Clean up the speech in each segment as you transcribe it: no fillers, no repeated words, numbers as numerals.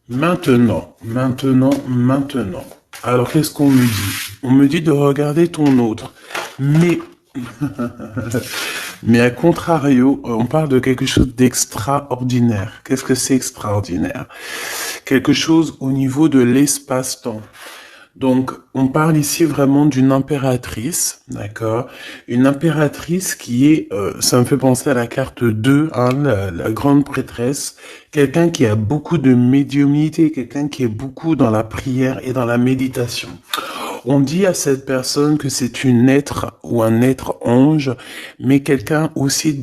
Maintenant, maintenant. Alors, qu'est-ce qu'on me dit? On me dit de regarder ton autre. Mais, mais à contrario, on parle de quelque chose d'extraordinaire. Qu'est-ce que c'est extraordinaire? Quelque chose au niveau de l'espace-temps. Donc, on parle ici vraiment d'une impératrice, d'accord? Une impératrice qui est, ça me fait penser à la carte 2, hein, la grande prêtresse, quelqu'un qui a beaucoup de médiumnité, quelqu'un qui est beaucoup dans la prière et dans la méditation. On dit à cette personne que c'est une être ou un être ange, mais quelqu'un aussi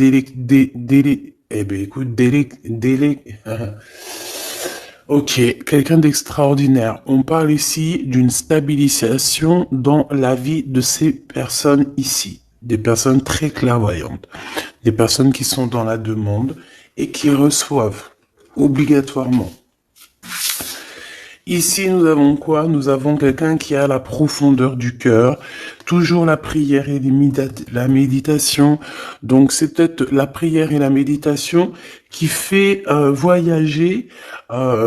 Ok, quelqu'un d'extraordinaire. On parle ici d'une stabilisation dans la vie de ces personnes ici. Des personnes très clairvoyantes. Des personnes qui sont dans la demande et qui reçoivent obligatoirement. Ici, nous avons quoi? Nous avons quelqu'un qui a la profondeur du cœur, toujours la prière et la méditation. Donc, c'est peut-être la prière et la méditation qui fait voyager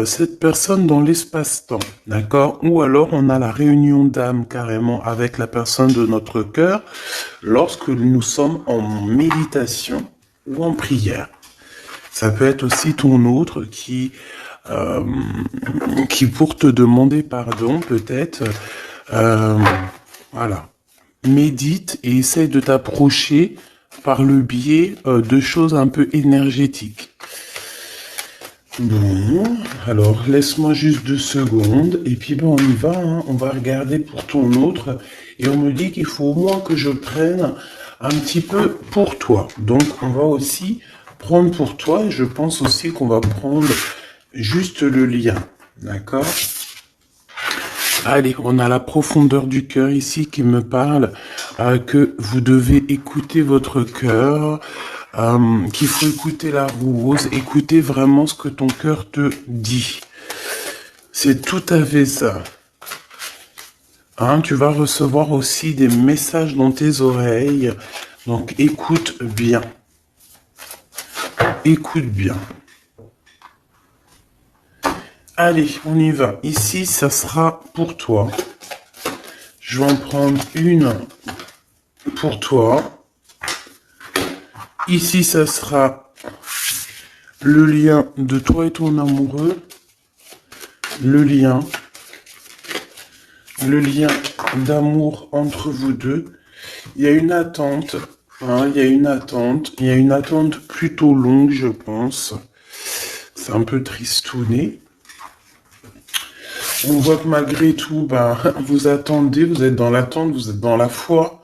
cette personne dans l'espace-temps, d'accord? Ou alors, on a la réunion d'âme carrément avec la personne de notre cœur lorsque nous sommes en méditation ou en prière. Ça peut être aussi ton autre qui pour te demander pardon, peut-être, voilà, médite et essaye de t'approcher par le biais de choses un peu énergétiques. Bon, alors laisse-moi juste 2 secondes et puis bon, on y va, hein, on va regarder pour ton autre et on me dit qu'il faut au moins que je prenne un petit peu pour toi. Donc on va aussi prendre pour toi et je pense aussi qu'on va prendre juste le lien, d'accord? Allez, on a la profondeur du cœur ici qui me parle que vous devez écouter votre cœur, qu'il faut écouter la rose, écouter vraiment ce que ton cœur te dit. C'est tout à fait ça. Hein, tu vas recevoir aussi des messages dans tes oreilles, donc écoute bien. Écoute bien. Allez, on y va. Ici, ça sera pour toi. Je vais en prendre une pour toi. Ici, ça sera le lien de toi et ton amoureux. Le lien d'amour entre vous deux. Il y a une attente. Hein, il y a une attente plutôt longue, je pense. C'est un peu tristouné. On voit que malgré tout, vous attendez, vous êtes dans l'attente, vous êtes dans la foi.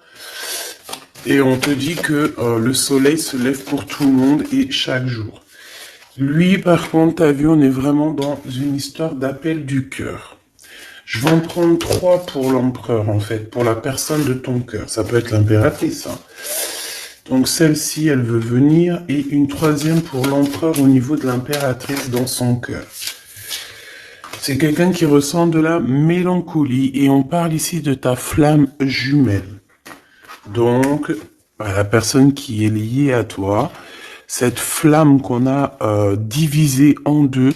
Et on te dit que le soleil se lève pour tout le monde et chaque jour. Lui, par contre, t'as vu, on est vraiment dans une histoire d'appel du cœur. Je vais en prendre 3 pour l'empereur, en fait, pour la personne de ton cœur. Ça peut être l'impératrice, hein. Donc celle-ci, elle veut venir, et une 3e pour l'empereur au niveau de l'impératrice dans son cœur. C'est quelqu'un qui ressent de la mélancolie et on parle ici de ta flamme jumelle. Donc, la personne qui est liée à toi, cette flamme qu'on a divisée en 2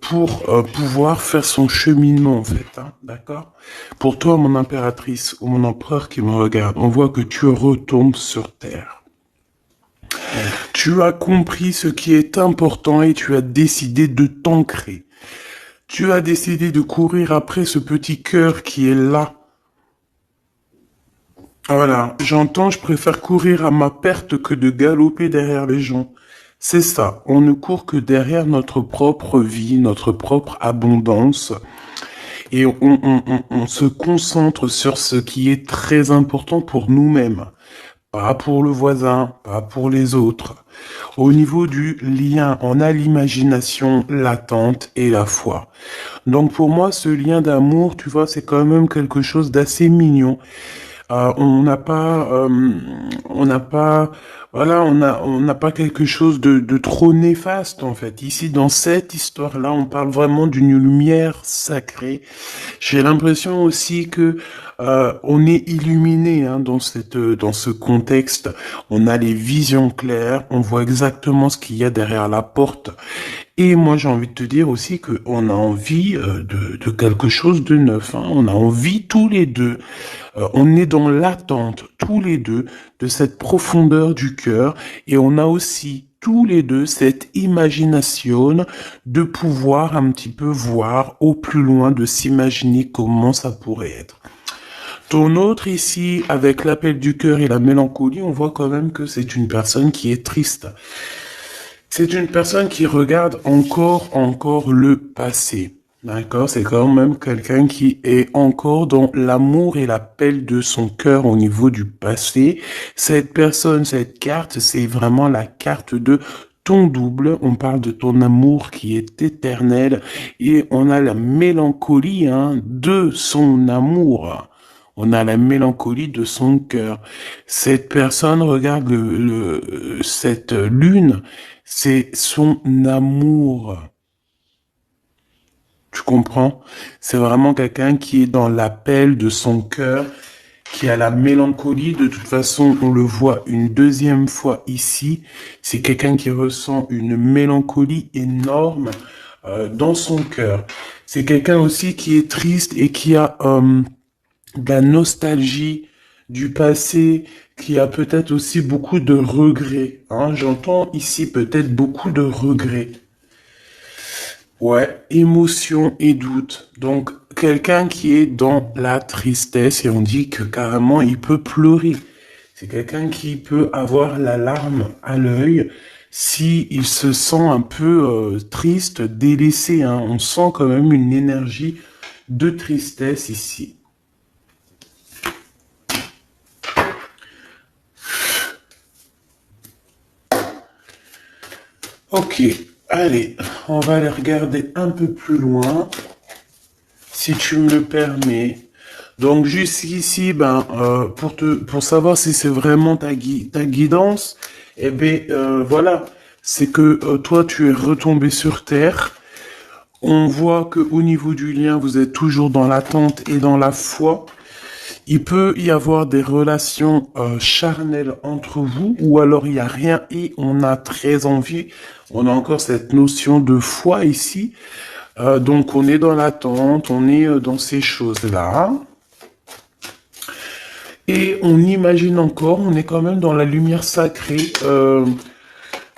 pour pouvoir faire son cheminement en fait, hein, d'accord? Pour toi, mon impératrice ou mon empereur qui me regarde, on voit que tu retombes sur terre. Tu as compris ce qui est important et tu as décidé de t'ancrer. Tu as décidé de courir après ce petit cœur qui est là. Voilà, j'entends, je préfère courir à ma perte que de galoper derrière les gens. C'est ça, on ne court que derrière notre propre vie, notre propre abondance. Et on se concentre sur ce qui est très important pour nous-mêmes. Pas pour le voisin, pas pour les autres. Au niveau du lien, on a l'imagination, l'attente et la foi. Donc pour moi, ce lien d'amour, tu vois, c'est quand même quelque chose d'assez mignon. On n'a pas, voilà, on n'a pas quelque chose de trop néfaste en fait. Ici, dans cette histoire-là, on parle vraiment d'une lumière sacrée. J'ai l'impression aussi que On est illuminé hein, dans ce contexte. On a les visions claires, on voit exactement ce qu'il y a derrière la porte. Et moi, j'ai envie de te dire aussi que on a envie de quelque chose de neuf. Hein. On a envie tous les deux. On est dans l'attente tous les deux de cette profondeur du cœur et on a aussi tous les deux cette imagination de pouvoir un petit peu voir au plus loin, de s'imaginer comment ça pourrait être. Ton autre ici, avec l'appel du cœur et la mélancolie, on voit quand même que c'est une personne qui est triste. C'est une personne qui regarde encore le passé. D'accord, c'est quand même quelqu'un qui est encore dans l'amour et l'appel de son cœur au niveau du passé. Cette personne, cette carte, c'est vraiment la carte de ton double. On parle de ton amour qui est éternel et on a la mélancolie hein, de son amour. On a la mélancolie de son cœur. Cette personne regarde cette lune, c'est son amour. Tu comprends? C'est vraiment quelqu'un qui est dans l'appel de son cœur, qui a la mélancolie. De toute façon, on le voit une deuxième fois ici. C'est quelqu'un qui ressent une mélancolie énorme dans son cœur. C'est quelqu'un aussi qui est triste et qui a de la nostalgie du passé, qui a peut-être aussi beaucoup de regrets. Hein. J'entends ici peut-être beaucoup de regrets. Ouais, émotion et doute. Donc, quelqu'un qui est dans la tristesse et on dit que carrément il peut pleurer. C'est quelqu'un qui peut avoir la larme à l'œil si il se sent un peu triste, délaissé. Hein. On sent quand même une énergie de tristesse ici. Ok, allez, on va aller regarder un peu plus loin, si tu me le permets. Donc jusqu'ici, pour savoir si c'est vraiment ta guidance, eh bien voilà, c'est que toi tu es retombé sur terre. On voit que au niveau du lien, vous êtes toujours dans l'attente et dans la foi. Il peut y avoir des relations charnelles entre vous, ou alors il n'y a rien et on a très envie. On a encore cette notion de foi ici. Donc on est dans l'attente, on est dans ces choses-là. Et on imagine encore, on est quand même dans la lumière sacrée.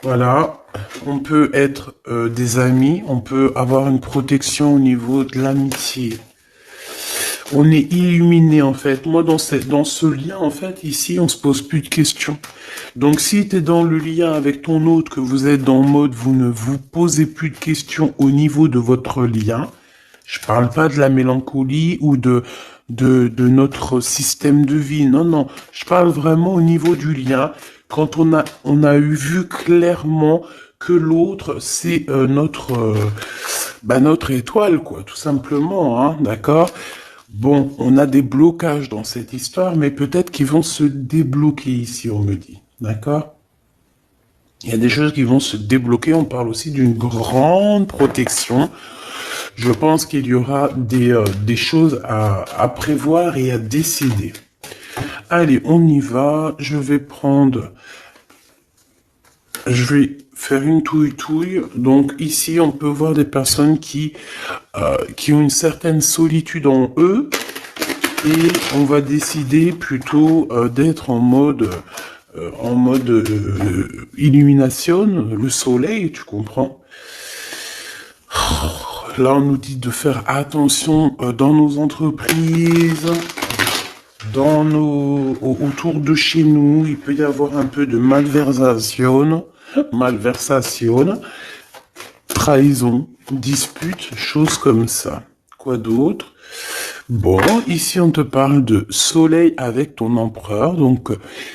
Voilà, on peut être des amis, on peut avoir une protection au niveau de l'amitié. On est illuminé en fait. Moi dans ce lien en fait ici on se pose plus de questions. Donc si tu es dans le lien avec ton autre, que vous êtes dans le mode vous ne vous posez plus de questions au niveau de votre lien. Je parle pas de la mélancolie ou de notre système de vie. Non, non. Je parle vraiment au niveau du lien. Quand on a vu clairement que l'autre, c'est notre étoile, quoi, tout simplement, hein, d'accord? Bon, on a des blocages dans cette histoire, mais peut-être qu'ils vont se débloquer ici, on me dit, d'accord? Il y a des choses qui vont se débloquer. On parle aussi d'une grande protection. Je pense qu'il y aura des choses à prévoir et à décider. Allez, on y va. Je vais faire une touille-touille. Donc ici, on peut voir des personnes qui ont une certaine solitude en eux. Et on va décider plutôt d'être en mode illumination, le soleil, tu comprends? Là, on nous dit de faire attention dans nos entreprises, autour de chez nous. Il peut y avoir un peu de malversation, trahison, dispute, choses comme ça. Quoi d'autre? Bon, ici on te parle de soleil avec ton empereur, donc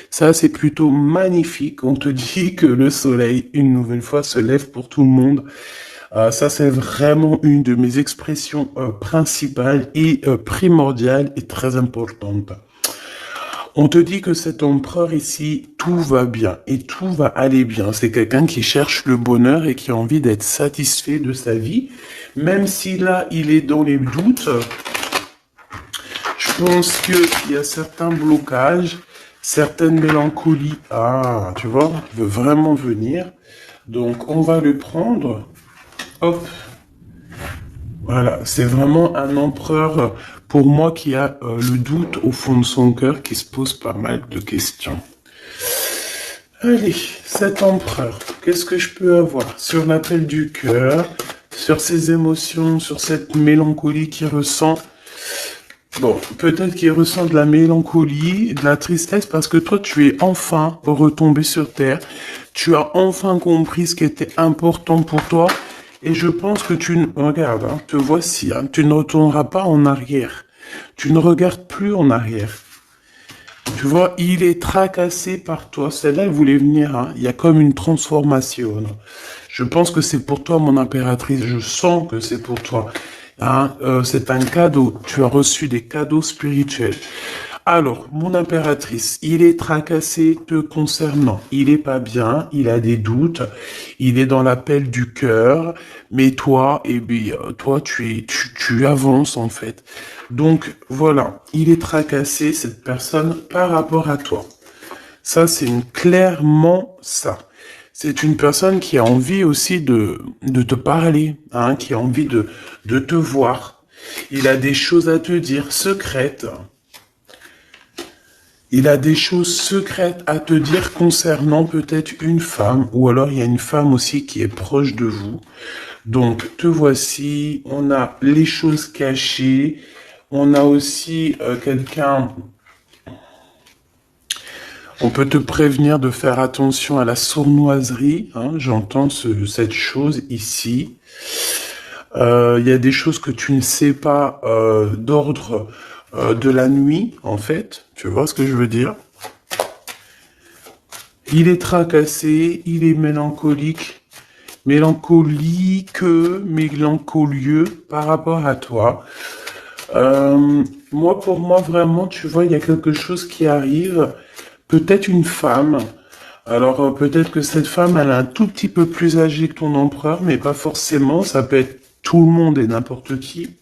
ça c'est plutôt magnifique. On te dit que le soleil, une nouvelle fois, se lève pour tout le monde. Ça c'est vraiment une de mes expressions principales et primordiales et très importantes. On te dit que cet empereur ici, tout va bien et tout va aller bien. C'est quelqu'un qui cherche le bonheur et qui a envie d'être satisfait de sa vie, même si là il est dans les doutes. Je pense qu'il y a certains blocages, certaines mélancolies. Ah, tu vois, il veut vraiment venir. Donc, on va le prendre. Hop. Voilà, c'est vraiment un empereur pour moi qui a le doute au fond de son cœur, qui se pose pas mal de questions. Allez, cet empereur, qu'est-ce que je peux avoir sur l'appel du cœur, sur ses émotions, sur cette mélancolie qu'il ressent? Bon, peut-être qu'il ressent de la mélancolie, de la tristesse, parce que toi, tu es enfin retombé sur terre. Tu as enfin compris ce qui était important pour toi. Et je pense que regarde, hein, te voici, hein, tu ne retourneras pas en arrière. Tu ne regardes plus en arrière. Tu vois, il est tracassé par toi. Celle-là, elle voulait venir, hein. Il y a comme une transformation. Je pense que c'est pour toi, mon impératrice. Je sens que c'est pour toi. Hein, c'est un cadeau. Tu as reçu des cadeaux spirituels. Alors, mon impératrice, il est tracassé te concernant. Il est pas bien, il a des doutes, il est dans l'appel du cœur, mais toi, eh bien, toi, tu avances en fait. Donc, voilà, il est tracassé, cette personne, par rapport à toi. Ça, c'est clairement ça. C'est une personne qui a envie aussi de te parler, hein, qui a envie de te voir. Il a des choses à te dire, secrètes. Il a des choses secrètes à te dire concernant peut-être une femme, ou alors il y a une femme aussi qui est proche de vous. Donc, te voici, on a les choses cachées, on a aussi quelqu'un... On peut te prévenir de faire attention à la sournoiserie, hein, j'entends cette chose ici. Il y a des choses que tu ne sais pas d'ordre de la nuit, en fait. Tu vois ce que je veux dire? Il est tracassé, il est mélancolique, mélancolieux par rapport à toi. Pour moi, vraiment, tu vois, il y a quelque chose qui arrive. Peut-être une femme. Alors, peut-être que cette femme, elle est un tout petit peu plus âgée que ton empereur, mais pas forcément. Ça peut être tout le monde et n'importe qui.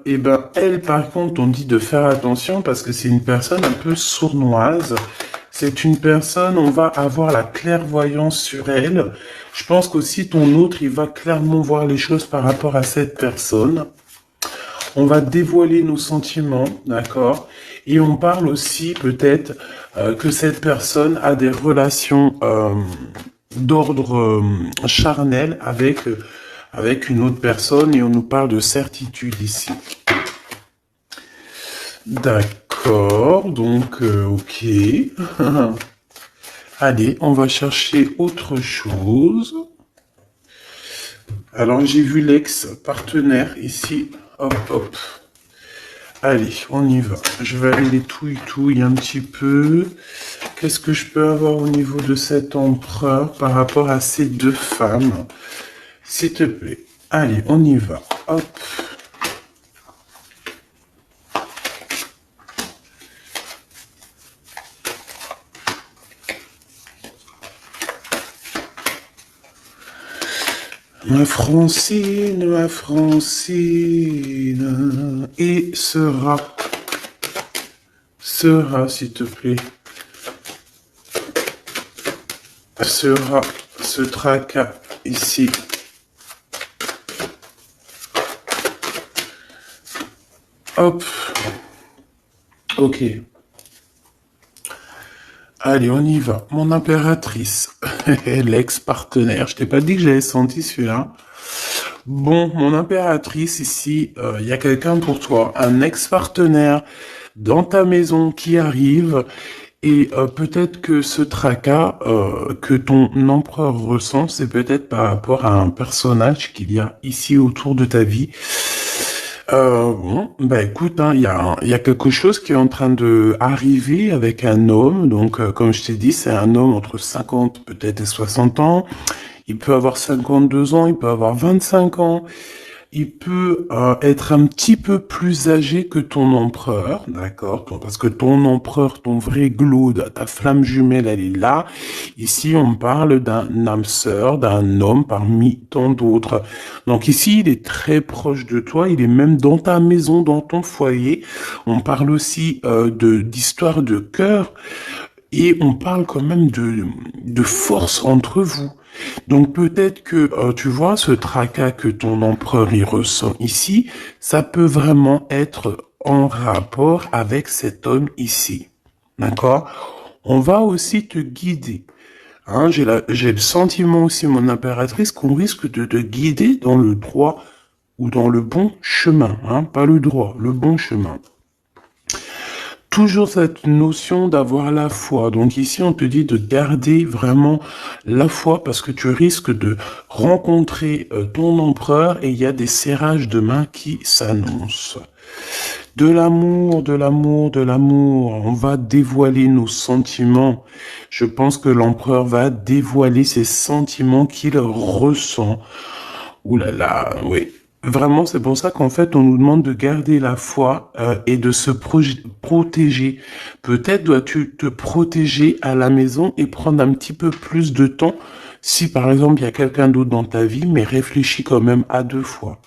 Et ben, elle, par contre, on dit de faire attention parce que c'est une personne un peu sournoise. C'est une personne, on va avoir la clairvoyance sur elle. Je pense qu'aussi ton autre, il va clairement voir les choses par rapport à cette personne. On va dévoiler nos sentiments, d'accord? Et on parle aussi peut-être que cette personne a des relations d'ordre charnel avec une autre personne et on nous parle de certitude ici. D'accord, donc ok. Allez, on va chercher autre chose. Alors j'ai vu l'ex-partenaire ici. Hop, hop. Allez, on y va. Je vais aller les touille un petit peu. Qu'est-ce que je peux avoir au niveau de cet empereur par rapport à ces deux femmes? S'il te plaît. Allez, on y va. Hop. Ma Francine, et sera, s'il te plaît, sera ce tracas ici. Hop, ok. Allez, on y va. Mon impératrice, l'ex-partenaire. Je t'ai pas dit que j'avais senti celui-là. Bon, mon impératrice, ici, il y a quelqu'un pour toi. Un ex-partenaire dans ta maison qui arrive. Et peut-être que ce tracas que ton empereur ressent, c'est peut-être par rapport à un personnage qu'il y a ici autour de ta vie. Bon, bah écoute, hein, il y a quelque chose qui est en train de arriver avec un homme. Donc, comme je t'ai dit, c'est un homme entre 50 peut-être et 60 ans. Il peut avoir 52 ans, il peut avoir 25 ans. il peut être un petit peu plus âgé que ton empereur, d'accord? Parce que ton empereur, ton vrai Glaude, ta flamme jumelle, elle est là. Ici, on parle d'un âme sœur, d'un homme parmi tant d'autres. Donc ici, il est très proche de toi, il est même dans ta maison, dans ton foyer. On parle aussi d'histoire de cœur. Et on parle quand même de force entre vous. Donc peut-être que, tu vois, ce tracas que ton empereur y ressent ici, ça peut vraiment être en rapport avec cet homme ici. D'accord? On va aussi te guider. Hein, j'ai le sentiment aussi, mon impératrice, qu'on risque de te guider dans le droit ou dans le bon chemin. Hein, pas le droit, le bon chemin. Toujours cette notion d'avoir la foi. Donc ici, on te dit de garder vraiment la foi parce que tu risques de rencontrer ton empereur et il y a des serrages de main qui s'annoncent. De l'amour, de l'amour, de l'amour. On va dévoiler nos sentiments. Je pense que l'empereur va dévoiler ses sentiments qu'il ressent. Ouh là là, oui. Vraiment, c'est pour ça qu'en fait, on nous demande de garder la foi et de se protéger. Peut-être dois-tu te protéger à la maison et prendre un petit peu plus de temps si, par exemple, il y a quelqu'un d'autre dans ta vie, mais réfléchis quand même à 2 fois.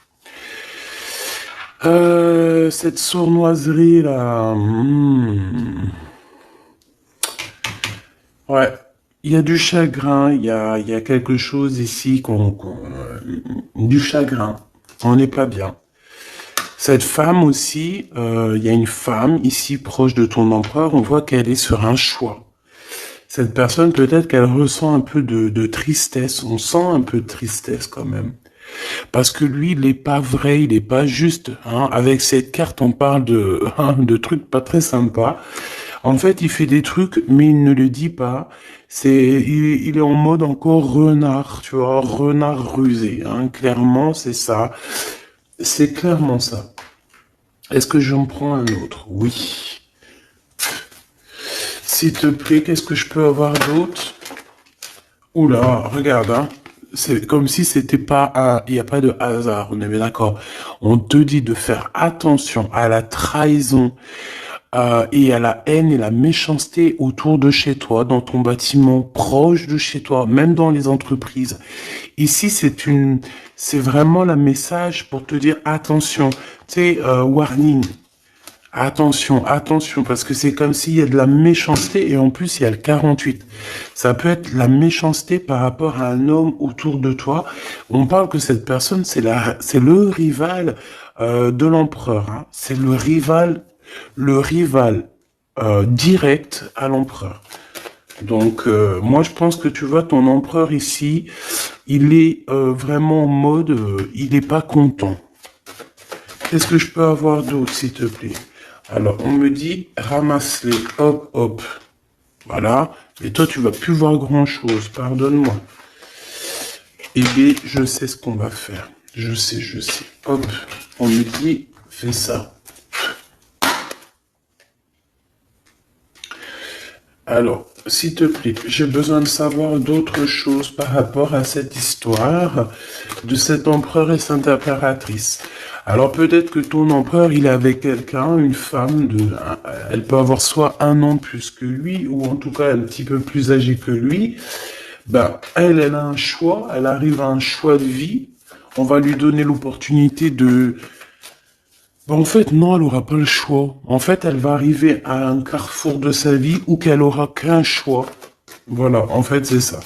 Cette sournoiserie là, ouais, il y a du chagrin, il y a quelque chose ici du chagrin. On n'est pas bien. Cette femme aussi, il y a une femme ici proche de ton empereur, on voit qu'elle est sur un choix. Cette personne, peut-être qu'elle ressent un peu de tristesse, on sent un peu de tristesse quand même. Parce que lui, il n'est pas vrai, il n'est pas juste. Hein. Avec cette carte, on parle de trucs pas très sympas. En fait, il fait des trucs, mais il ne le dit pas. Il est en mode encore renard, tu vois, renard rusé. Hein. Clairement, c'est ça. C'est clairement ça. Est-ce que j'en prends un autre? Oui. S'il te plaît, qu'est-ce que je peux avoir d'autre? Oula, regarde, hein. C'est comme si c'était pas il n'y a pas de hasard, on est bien d'accord. On te dit de faire attention à la trahison et à la haine et la méchanceté autour de chez toi, dans ton bâtiment, proche de chez toi, même dans les entreprises. Ici, c'est vraiment le message pour te dire attention, tu sais, warning. Attention, attention, parce que c'est comme s'il y a de la méchanceté et en plus il y a le 48. Ça peut être la méchanceté par rapport à un homme autour de toi. On parle que cette personne, c'est le rival de l'empereur. Hein. C'est le rival direct à l'empereur. Donc moi je pense que tu vois ton empereur ici, il est vraiment en mode, il n'est pas content. Qu'est-ce que je peux avoir d'autre s'il te plaît? Alors, on me dit, ramasse-les, hop, hop. Voilà. Et toi, tu vas plus voir grand-chose. Pardonne-moi. Eh bien, je sais ce qu'on va faire. Je sais. Hop. On me dit, fais ça. Alors, s'il te plaît, j'ai besoin de savoir d'autres choses par rapport à cette histoire de cet empereur et cette impératrice. Alors peut-être que ton empereur, il est avec quelqu'un, une femme, elle peut avoir soit 1 an de plus que lui, ou en tout cas un petit peu plus âgée que lui. Ben, elle a un choix, elle arrive à un choix de vie. On va lui donner l'opportunité de... Ben, en fait, non, elle aura pas le choix. En fait, elle va arriver à un carrefour de sa vie où qu'elle aura qu'un choix. Voilà, en fait, c'est ça.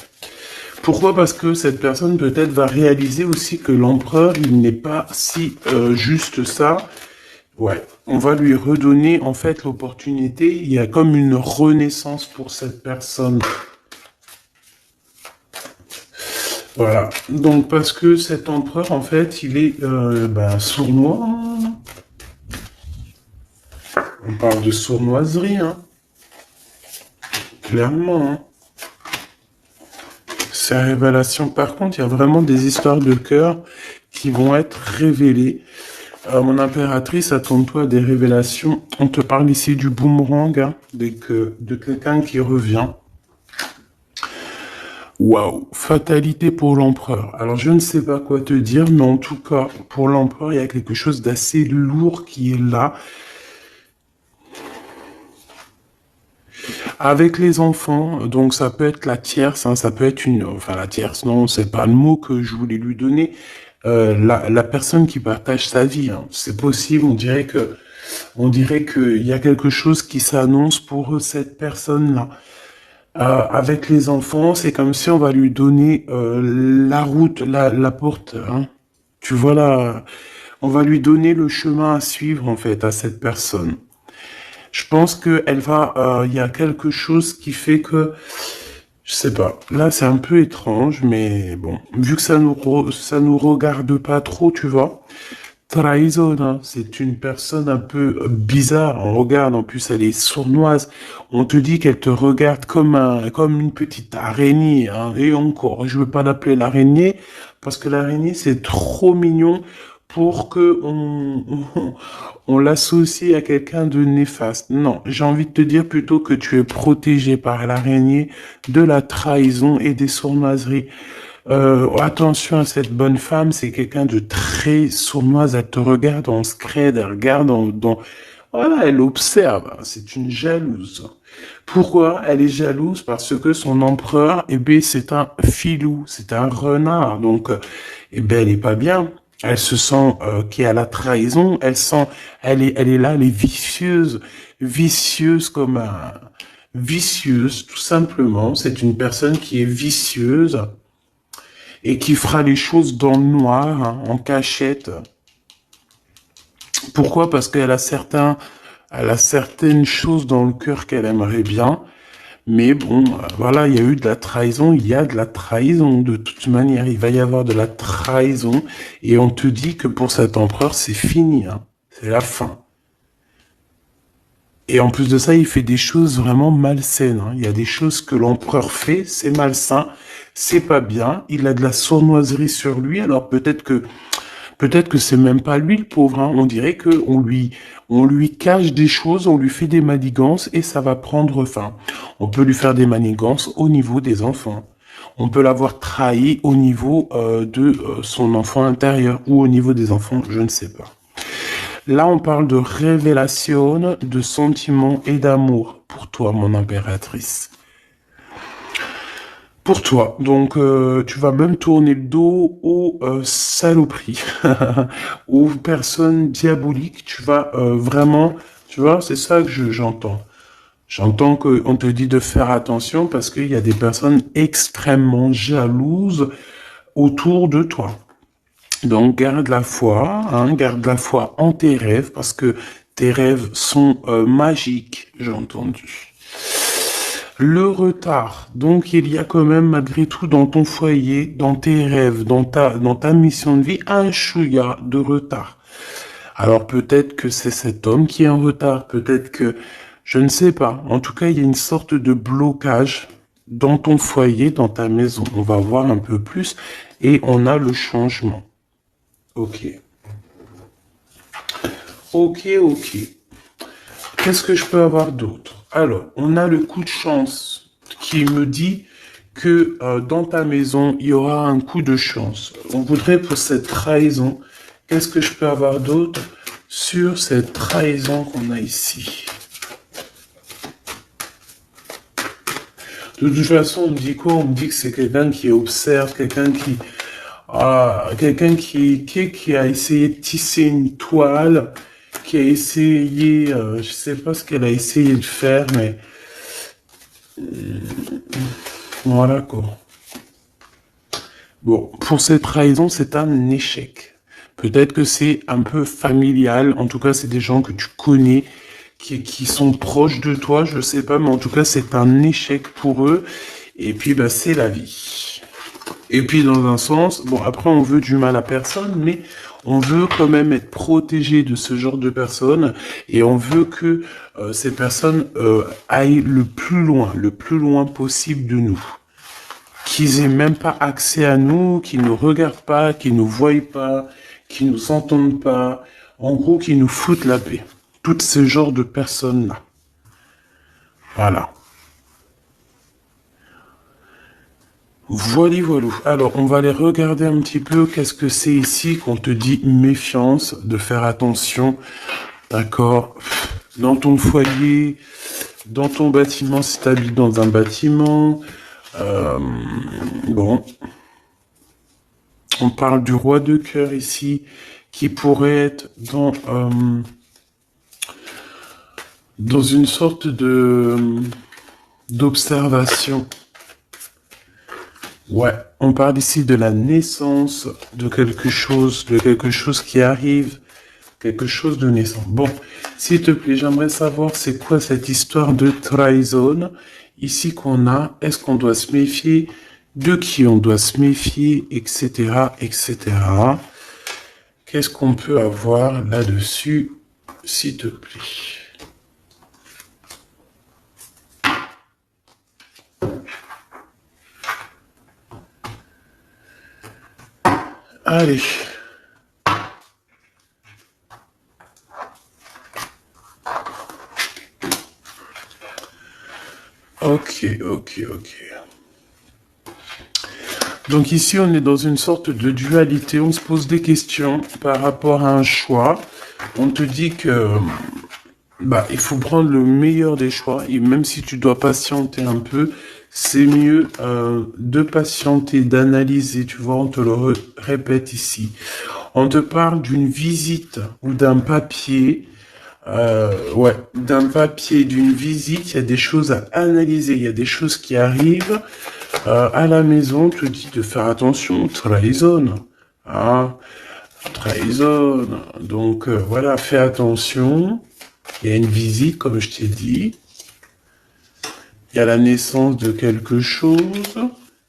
Pourquoi? Parce que cette personne peut-être va réaliser aussi que l'empereur, il n'est pas si juste ça. Ouais, on va lui redonner en fait l'opportunité. Il y a comme une renaissance pour cette personne. Voilà. Donc parce que cet empereur, en fait, il est sournois. On parle de sournoiserie, hein. Clairement, hein. Ces révélations, par contre, il y a vraiment des histoires de cœur qui vont être révélées. Mon impératrice, attends-toi à des révélations. On te parle ici du boomerang, hein, de quelqu'un qui revient. Waouh, fatalité pour l'empereur. Alors je ne sais pas quoi te dire, mais en tout cas, pour l'empereur, il y a quelque chose d'assez lourd qui est là. Avec les enfants, donc ça peut être la tierce, hein, ça peut être enfin la tierce, non, c'est pas le mot que je voulais lui donner. La personne qui partage sa vie, hein. C'est possible, on dirait qu'il y a quelque chose qui s'annonce pour cette personne-là. Avec les enfants, c'est comme si on va lui donner la route, la porte, hein. Tu vois là, on va lui donner le chemin à suivre en fait à cette personne. Je pense que il y a quelque chose qui fait que, je sais pas. Là, c'est un peu étrange, mais bon, vu que ça nous regarde pas trop, tu vois. Trahison, hein, c'est une personne un peu bizarre. On regarde, en plus, elle est sournoise. On te dit qu'elle te regarde comme une petite araignée, hein. Et encore, je veux pas l'appeler l'araignée, parce que l'araignée, c'est trop mignon pour que on l'associe à quelqu'un de néfaste. Non, j'ai envie de te dire plutôt que tu es protégé par l'araignée de la trahison et des sournoiseries. Attention à cette bonne femme, c'est quelqu'un de très sournoise. Elle te regarde en scred, elle regarde voilà, elle observe. C'est une jalouse. Pourquoi elle est jalouse? Parce que son empereur, eh ben, c'est un filou, c'est un renard. Donc, eh ben, elle est pas bien. Elle se sent qu'il y a la trahison. Elle est là, elle est vicieuse, vicieuse comme un, vicieuse, tout simplement. C'est une personne qui est vicieuse et qui fera les choses dans le noir, hein, en cachette. Pourquoi? Parce elle a certaines choses dans le cœur qu'elle aimerait bien, mais bon, voilà, il y a eu de la trahison, il y a de la trahison, de toute manière, il va y avoir de la trahison, et on te dit que pour cet empereur, c'est fini, hein, c'est la fin. Et en plus de ça, il fait des choses vraiment malsaines, hein. Il y a des choses que l'empereur fait, c'est malsain, c'est pas bien, il a de la sournoiserie sur lui, alors peut-être que c'est même pas lui le pauvre, hein. On dirait que on lui cache des choses, on lui fait des manigances et ça va prendre fin. On peut lui faire des manigances au niveau des enfants. On peut l'avoir trahi au niveau de son enfant intérieur ou au niveau des enfants, je ne sais pas. Là, on parle de révélation, de sentiments et d'amour pour toi, mon impératrice. Pour toi. Donc, tu vas même tourner le dos aux saloperies, aux personnes diaboliques. Tu vas vraiment, tu vois, c'est ça que j'entends. J'entends qu'on te dit de faire attention parce qu'il y a des personnes extrêmement jalouses autour de toi. Donc, garde la foi en tes rêves parce que tes rêves sont magiques, j'ai entendu. Le retard. Donc, il y a quand même, malgré tout, dans ton foyer, dans tes rêves, dans ta mission de vie, un chouïa de retard. Alors, peut-être que c'est cet homme qui est en retard. Peut-être que, je ne sais pas. En tout cas, il y a une sorte de blocage dans ton foyer, dans ta maison. On va voir un peu plus. Et on a le changement. Ok. Ok. Qu'est-ce que je peux avoir d'autre? Alors, on a le coup de chance qui me dit que dans ta maison, il y aura un coup de chance. On voudrait pour cette trahison, qu'est-ce que je peux avoir d'autre sur cette trahison qu'on a ici? De toute façon, on me dit quoi? On me dit que c'est quelqu'un qui observe, quelqu'un qui a essayé de tisser une toile, qui a essayé, je sais pas ce qu'elle a essayé de faire, mais voilà quoi. Bon, pour cette trahison, c'est un échec. Peut-être que c'est un peu familial, en tout cas c'est des gens que tu connais, qui sont proches de toi, je sais pas, mais en tout cas c'est un échec pour eux, et puis bah c'est la vie. Et puis dans un sens, bon après on veut du mal à personne, mais on veut quand même être protégé de ce genre de personnes et on veut que ces personnes aillent le plus loin possible de nous. Qu'ils aient même pas accès à nous, qu'ils nous regardent pas, qu'ils nous voient pas, qu'ils nous entendent pas. En gros, qu'ils nous foutent la paix. Tout ce genre de personnes-là. Voilà. Voilà, voilà. Alors, on va aller regarder un petit peu qu'est-ce que c'est ici qu'on te dit méfiance, de faire attention, d'accord? Dans ton foyer, dans ton bâtiment, si tu habites dans un bâtiment, bon, on parle du roi de cœur ici, qui pourrait être dans une sorte d'observation. Ouais, on parle ici de la naissance de quelque chose qui arrive, quelque chose de naissant. Bon, s'il te plaît, j'aimerais savoir c'est quoi cette histoire de trahison ici qu'on a. Est-ce qu'on doit se méfier? De qui on doit se méfier, etc., etc. Qu'est-ce qu'on peut avoir là-dessus, s'il te plaît? Allez. Ok, ok, ok. Donc ici, on est dans une sorte de dualité. On se pose des questions par rapport à un choix. On te dit que il faut prendre le meilleur des choix. Et même si tu dois patienter un peu, c'est mieux de patienter, d'analyser. Tu vois, on te le répète ici. On te parle d'une visite ou d'un papier. Ouais, d'un papier, d'une visite, il y a des choses à analyser, il y a des choses qui arrivent. À la maison, on te dit de faire attention, trahison. Ah, trahison. Donc voilà, fais attention. Il y a une visite, comme je t'ai dit. Il y a la naissance de quelque chose.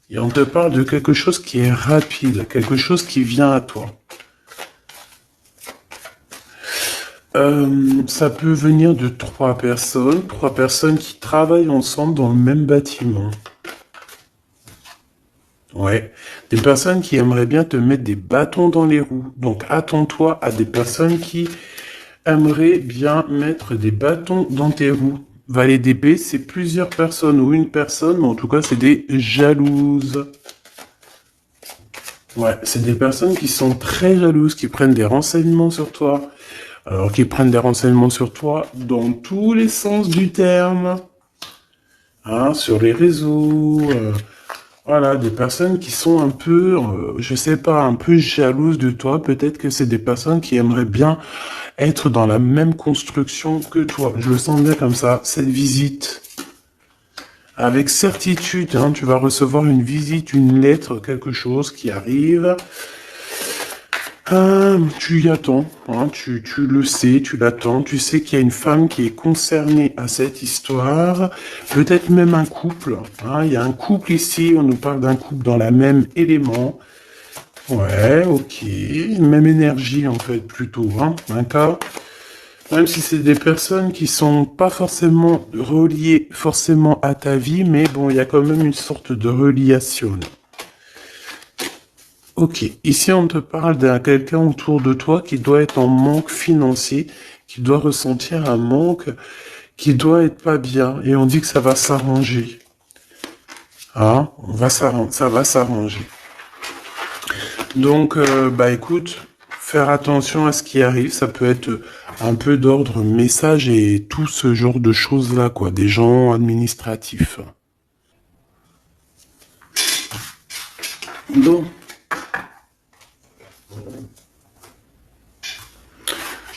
Et on te parle de quelque chose qui est rapide, quelque chose qui vient à toi. Ça peut venir de trois personnes qui travaillent ensemble dans le même bâtiment. Ouais, des personnes qui aimeraient bien te mettre des bâtons dans les roues. Donc attends-toi à des personnes qui aimeraient bien mettre des bâtons dans tes roues. Valet d'épée, c'est plusieurs personnes ou une personne, mais en tout cas c'est des jalouses. Ouais, c'est des personnes qui sont très jalouses, qui prennent des renseignements sur toi. Alors qui prennent des renseignements sur toi dans tous les sens du terme. Hein, sur les réseaux. Voilà, des personnes qui sont un peu, je sais pas, un peu jalouses de toi. Peut-être que c'est des personnes qui aimeraient bien être dans la même construction que toi. Je le sens bien comme ça, cette visite. Avec certitude, hein, tu vas recevoir une visite, une lettre, quelque chose qui arrive. Tu y attends, hein, tu le sais, tu l'attends, tu sais qu'il y a une femme qui est concernée à cette histoire, peut-être même un couple, hein, il y a un couple ici, on nous parle d'un couple dans la même élément, ouais, ok, même énergie en fait plutôt, hein, d'accord, même si c'est des personnes qui sont pas forcément reliées forcément à ta vie, mais bon, il y a quand même une sorte de reliation. Ok, ici on te parle d'un quelqu'un autour de toi qui doit être en manque financier, qui doit ressentir un manque, qui doit être pas bien, et on dit que ça va s'arranger. Ah, ça va s'arranger. Donc, écoute, faire attention à ce qui arrive, ça peut être un peu d'ordre message et tout ce genre de choses-là, quoi, des gens administratifs. Donc,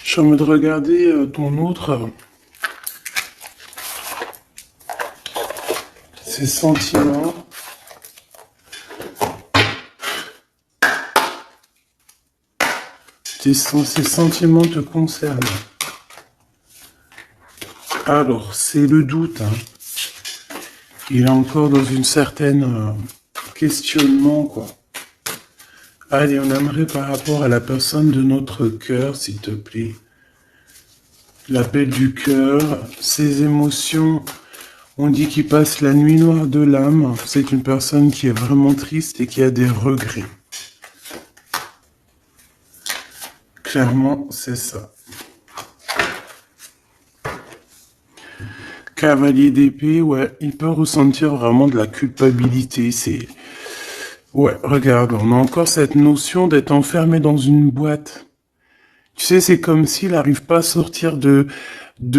je suis en train de regarder ton autre, ses sentiments. Ces sentiments te concernent. Alors, c'est le doute. Hein. Il est encore dans une certaine questionnement, quoi. Allez, on aimerait par rapport à la personne de notre cœur, s'il te plaît. L'appel du cœur, ses émotions. On dit qu'il passe la nuit noire de l'âme. C'est une personne qui est vraiment triste et qui a des regrets. Clairement, c'est ça. Cavalier d'épée, ouais, il peut ressentir vraiment de la culpabilité. Ouais, regarde, on a encore cette notion d'être enfermé dans une boîte. Tu sais, c'est comme s'il n'arrive pas à sortir de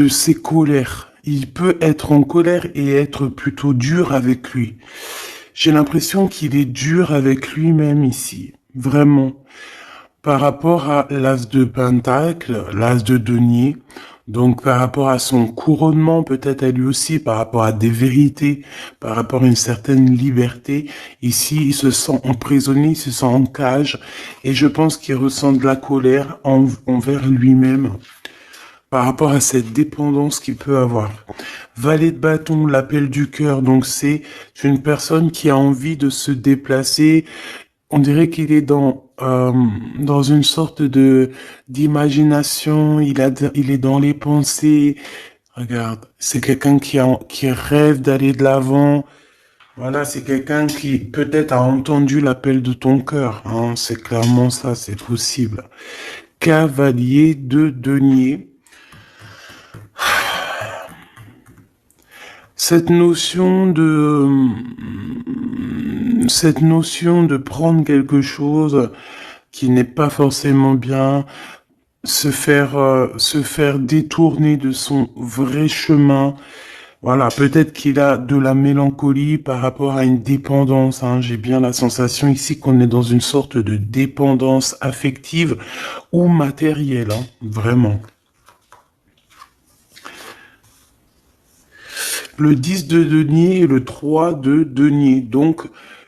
ses colères. Il peut être en colère et être plutôt dur avec lui. J'ai l'impression qu'il est dur avec lui-même ici. Vraiment. Par rapport à l'as de Pentacle, l'as de denier, donc par rapport à son couronnement, peut-être à lui aussi, par rapport à des vérités, par rapport à une certaine liberté, ici il se sent emprisonné, il se sent en cage, et je pense qu'il ressent de la colère envers lui-même par rapport à cette dépendance qu'il peut avoir. Valet de bâton, l'appel du cœur, donc c'est une personne qui a envie de se déplacer. On dirait qu'il est dans une sorte de d'imagination, il est dans les pensées. Regarde, c'est quelqu'un qui rêve d'aller de l'avant. Voilà, c'est quelqu'un qui peut-être a entendu l'appel de ton cœur, hein. C'est clairement ça, c'est possible. Cavalier de denier. Cette notion de prendre quelque chose qui n'est pas forcément bien, se faire détourner de son vrai chemin. Voilà, peut-être qu'il a de la mélancolie par rapport à une dépendance, hein. J'ai bien la sensation ici qu'on est dans une sorte de dépendance affective ou matérielle, hein, vraiment. Le 10 de denier et le 3 de denier. Donc,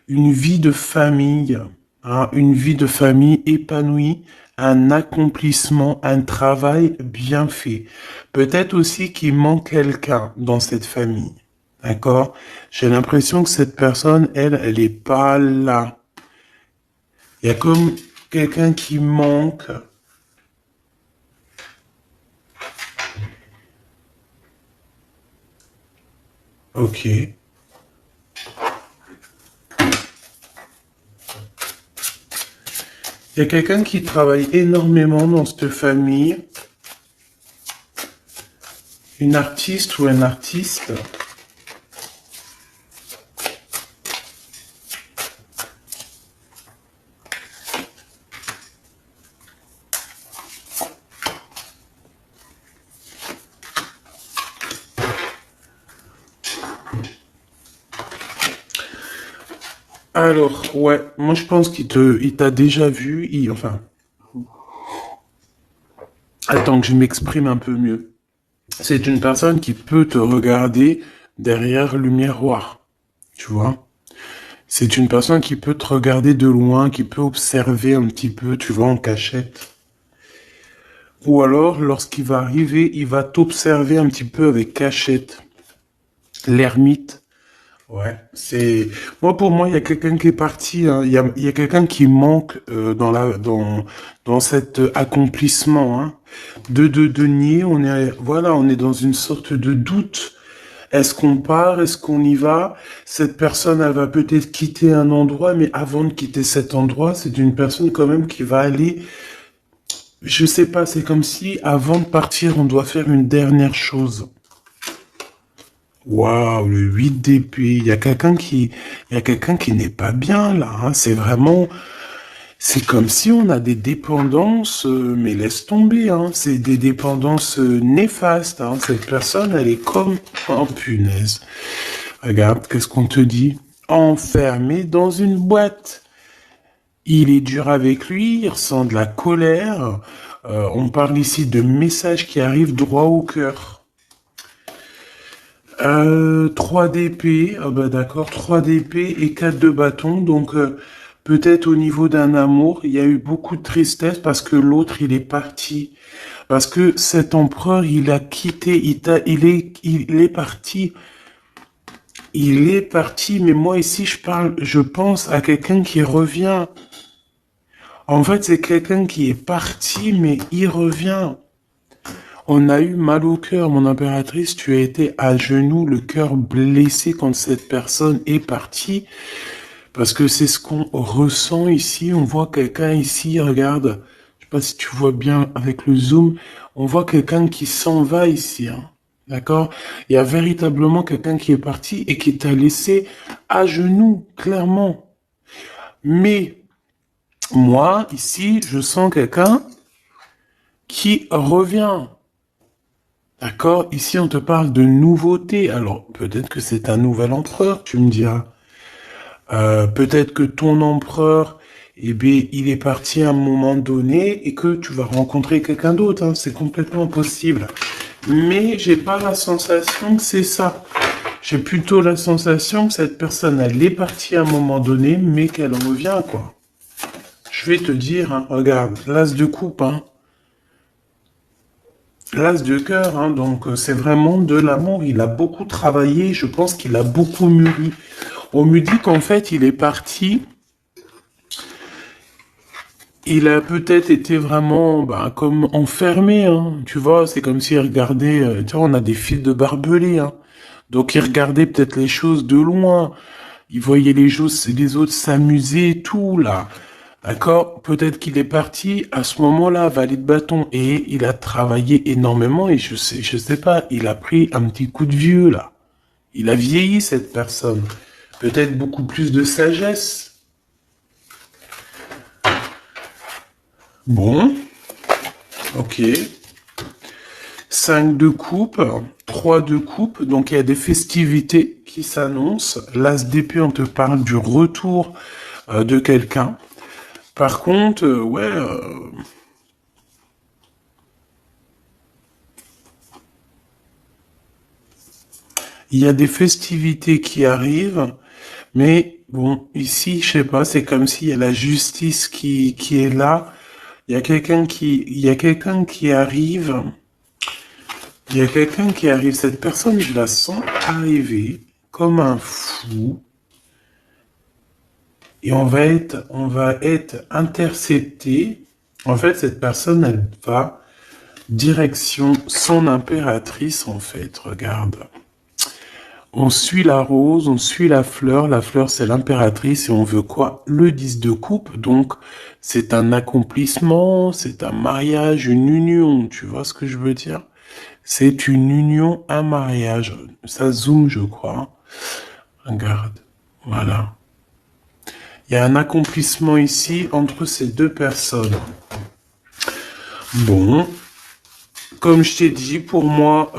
une vie de famille, hein, une vie de famille épanouie, un accomplissement, un travail bien fait. Peut-être aussi qu'il manque quelqu'un dans cette famille. D'accord? J'ai l'impression que cette personne, elle est pas là. Il y a comme quelqu'un qui manque. Ok. Il y a quelqu'un qui travaille énormément dans cette famille, une artiste ou un artiste. Alors, ouais, moi je pense il t'a déjà vu, enfin, attends que je m'exprime un peu mieux. C'est une personne qui peut te regarder derrière le miroir, tu vois. C'est une personne qui peut te regarder de loin, qui peut observer un petit peu, tu vois, en cachette. Ou alors, lorsqu'il va arriver, il va t'observer un petit peu avec cachette. L'ermite. Ouais, c'est pour moi il y a quelqu'un qui est parti, hein. Il y a quelqu'un qui manque dans cet accomplissement, hein. De denier, on est dans une sorte de doute. Est-ce qu'on part, est-ce qu'on y va? Cette personne, elle va peut-être quitter un endroit, mais avant de quitter cet endroit, c'est une personne quand même qui va aller, je sais pas, c'est comme si avant de partir, on doit faire une dernière chose. Waouh, le 8 d'épée. Il y a quelqu'un qui n'est pas bien là, hein. C'est comme si on a des dépendances, mais laisse tomber, hein. C'est des dépendances néfastes, hein. Cette personne, elle est comme, oh punaise. Regarde, qu'est-ce qu'on te dit? Enfermé dans une boîte. Il est dur avec lui, il ressent de la colère. On parle ici de messages qui arrivent droit au cœur. 3 d'épée, ah bah d'accord, 3 d'épée et 4 de bâton, donc peut-être au niveau d'un amour, il y a eu beaucoup de tristesse parce que l'autre il est parti, parce que cet empereur il a quitté, il est parti, mais moi ici je pense à quelqu'un qui revient. En fait c'est quelqu'un qui est parti mais il revient. On a eu mal au cœur, mon impératrice, tu as été à genoux, le cœur blessé quand cette personne est partie, parce que c'est ce qu'on ressent ici. On voit quelqu'un ici, regarde, je sais pas si tu vois bien avec le zoom, on voit quelqu'un qui s'en va ici, hein. D'accord? Il y a véritablement quelqu'un qui est parti et qui t'a laissé à genoux, clairement. Mais moi, ici, je sens quelqu'un qui revient. D'accord? Ici, on te parle de nouveauté. Alors, peut-être que c'est un nouvel empereur, tu me diras. Peut-être que ton empereur, eh bien, il est parti à un moment donné et que tu vas rencontrer quelqu'un d'autre. Hein. C'est complètement possible. Mais j'ai pas la sensation que c'est ça. J'ai plutôt la sensation que cette personne, elle est partie à un moment donné, mais qu'elle revient, quoi. Je vais te dire, hein, regarde, l'as de coupe, hein. L'as de cœur, hein, donc c'est vraiment de l'amour. Il a beaucoup travaillé, je pense qu'il a beaucoup mûri. On me dit qu'en fait, il est parti. Il a peut-être été vraiment comme enfermé, hein, tu vois, c'est comme s'il regardait, tu vois, on a des fils de barbelés, hein. Donc il regardait peut-être les choses de loin, il voyait les autres s'amuser et tout, là. D'accord? Peut-être qu'il est parti à ce moment-là, valet de bâton, et il a travaillé énormément, et je sais pas, il a pris un petit coup de vieux, là. Il a vieilli, cette personne. Peut-être beaucoup plus de sagesse. Bon, ok. 5 de coupe, 3 de coupe, donc il y a des festivités qui s'annoncent. L'as d'épée, on te parle du retour de quelqu'un. Par contre, il y a des festivités qui arrivent, mais bon, ici, je sais pas, c'est comme s'il y a la justice qui est là. Il y a quelqu'un qui arrive. Il y a quelqu'un qui arrive. Cette personne, je la sens arriver comme un fou. Et on va être intercepté. En fait, cette personne, elle va direction son impératrice, en fait. Regarde. On suit la rose, on suit la fleur. La fleur, c'est l'impératrice et on veut quoi? Le 10 de coupe. Donc, c'est un accomplissement, c'est un mariage, une union. Tu vois ce que je veux dire? C'est une union, un mariage. Ça zoome, je crois. Regarde. Voilà. Il y a un accomplissement ici entre ces deux personnes. Bon. Comme je t'ai dit, pour moi,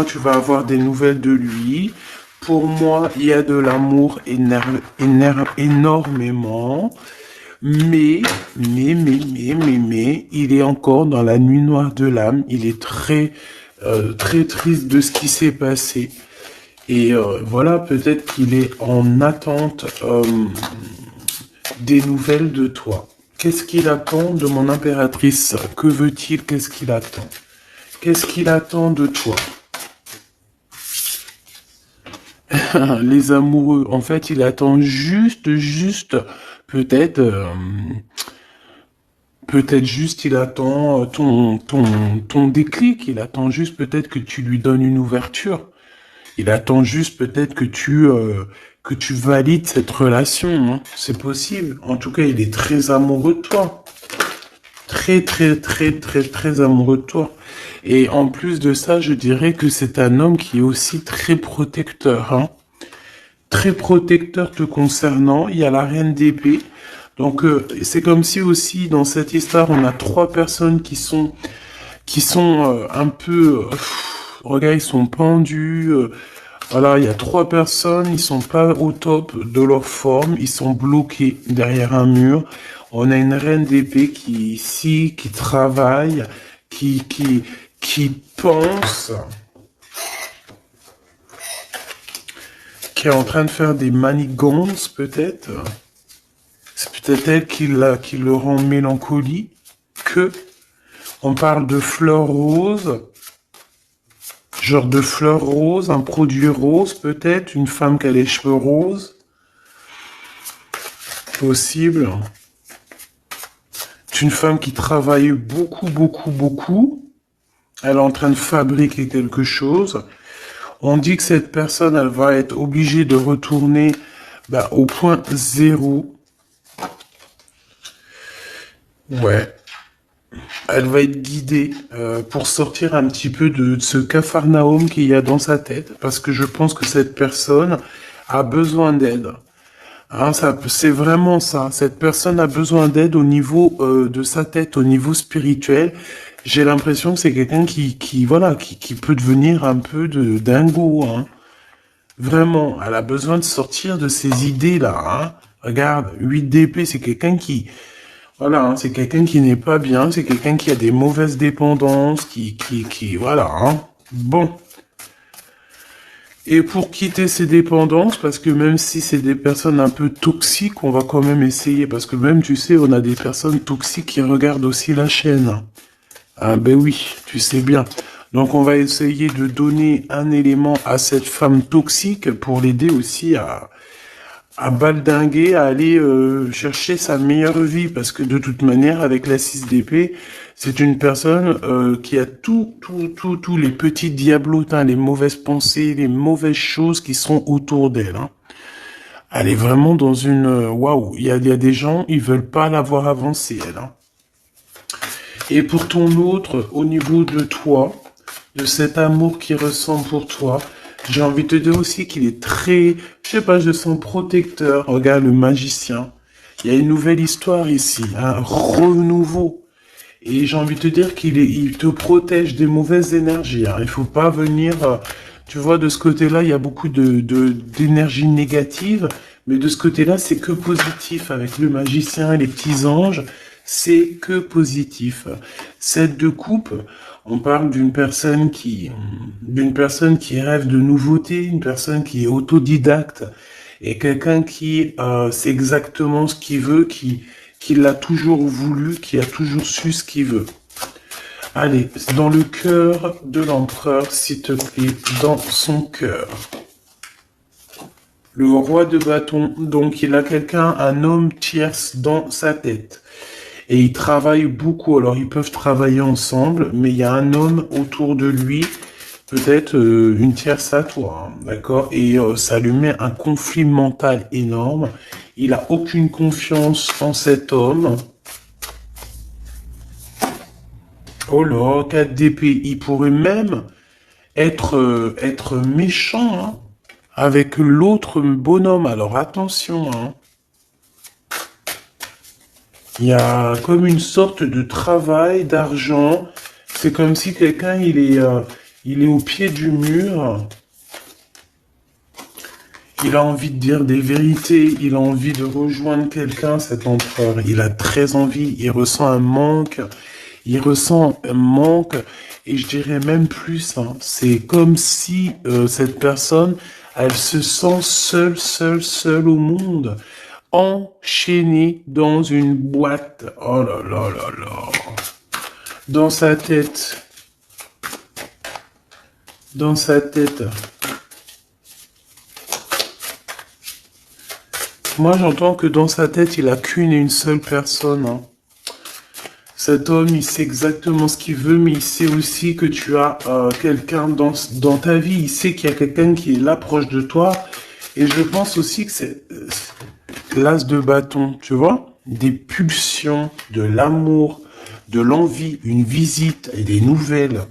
tu vas avoir des nouvelles de lui. Pour moi, il y a de l'amour énormément. Mais, il est encore dans la nuit noire de l'âme. Il est très, très triste de ce qui s'est passé. Et voilà, peut-être qu'il est en attente des nouvelles de toi. Qu'est-ce qu'il attend de mon impératrice? Que veut-il? Qu'est-ce qu'il attend? Qu'est-ce qu'il attend de toi? Les amoureux, en fait, il attend juste, peut-être, peut-être juste, il attend ton déclic. Il attend juste peut-être que tu lui donnes une ouverture. Il attend juste peut-être que tu valides cette relation. Hein. C'est possible. En tout cas, il est très amoureux de toi. Très, très, très, très, très amoureux de toi. Et en plus de ça, je dirais que c'est un homme qui est aussi très protecteur. Hein. Très protecteur te concernant. Il y a la reine d'épée. Donc, c'est comme si aussi, dans cette histoire, on a 3 personnes qui sont un peu... regarde, ils sont pendus. Voilà, il y a 3 personnes, ils sont pas au top de leur forme, ils sont bloqués derrière un mur. On a une reine d'épée qui travaille, qui pense, qui est en train de faire des manigances, peut-être. C'est peut-être elle qui le rend mélancolie. On parle de fleurs roses. Genre de fleurs roses, un produit rose peut-être, une femme qui a les cheveux roses. Possible. C'est une femme qui travaille beaucoup. Elle est en train de fabriquer quelque chose. On dit que cette personne, elle va être obligée de retourner au point zéro. Ouais. Elle va être guidée pour sortir un petit peu de ce capharnaüm qu'il y a dans sa tête, parce que je pense que cette personne a besoin d'aide. Hein, c'est vraiment ça. Cette personne a besoin d'aide au niveau de sa tête, au niveau spirituel. J'ai l'impression que c'est quelqu'un voilà, qui peut devenir un peu de dingo, hein. Vraiment, elle a besoin de sortir de ces idées-là, hein. Regarde, 8 d'épée, c'est quelqu'un voilà, hein, c'est quelqu'un qui n'est pas bien, c'est quelqu'un qui a des mauvaises dépendances, voilà, hein. Bon. Et pour quitter ces dépendances, parce que même si c'est des personnes un peu toxiques, on va quand même essayer, parce que même, tu sais, on a des personnes toxiques qui regardent aussi la chaîne. Ah ben oui, tu sais bien. Donc on va essayer de donner un élément à cette femme toxique pour l'aider aussi à baldinguer, à aller chercher sa meilleure vie, parce que de toute manière, avec la 6 d'épée, c'est une personne qui a tous les petits diablotins, les mauvaises pensées, les mauvaises choses qui sont autour d'elle, hein. Elle est vraiment dans une... Waouh, il y a des gens, ils veulent pas la voir avancer, elle, hein. Et pour ton autre, au niveau de toi, de cet amour qu'il ressent pour toi, j'ai envie de te dire aussi qu'il est très, je sais pas, je sens protecteur. Regarde le magicien. Il y a une nouvelle histoire ici, un renouveau. Et j'ai envie de te dire il te protège des mauvaises énergies, hein. Il faut pas venir, tu vois, de ce côté-là, il y a beaucoup d'énergie négative, mais de ce côté-là, c'est que positif avec le magicien et les petits anges. C'est que positif. Cette de coupe, on parle d'une personne qui rêve de nouveautés, une personne qui est autodidacte et quelqu'un qui sait exactement ce qu'il veut, qui l'a toujours voulu, qui a toujours su ce qu'il veut. Allez, dans le cœur de l'empereur, s'il te plaît, dans son cœur. Le roi de bâton, donc il a quelqu'un, un homme tierce dans sa tête. Et ils travaillent beaucoup, alors ils peuvent travailler ensemble, mais il y a un homme autour de lui, peut-être une tierce à toi, hein, d'accord? Et ça lui met un conflit mental énorme. Il a aucune confiance en cet homme. Oh là, 4 d'épée, il pourrait même être méchant, hein, avec l'autre bonhomme. Alors attention, hein. Il y a comme une sorte de travail, d'argent. C'est comme si quelqu'un, il est au pied du mur. Il a envie de dire des vérités. Il a envie de rejoindre quelqu'un, cet empereur. Il a très envie. Il ressent un manque. Il ressent un manque. Et je dirais même plus, hein. C'est comme si cette personne, elle se sent seule au monde. Enchaîné dans une boîte. Oh là là là là. Dans sa tête. Dans sa tête. Moi, j'entends que dans sa tête, il a qu'une et une seule personne, hein. Cet homme, il sait exactement ce qu'il veut, mais il sait aussi que tu as quelqu'un dans ta vie. Il sait qu'il y a quelqu'un qui est là proche de toi. Et je pense aussi que c'est l'as de bâton, tu vois, des pulsions, de l'amour, de l'envie, une visite et des nouvelles.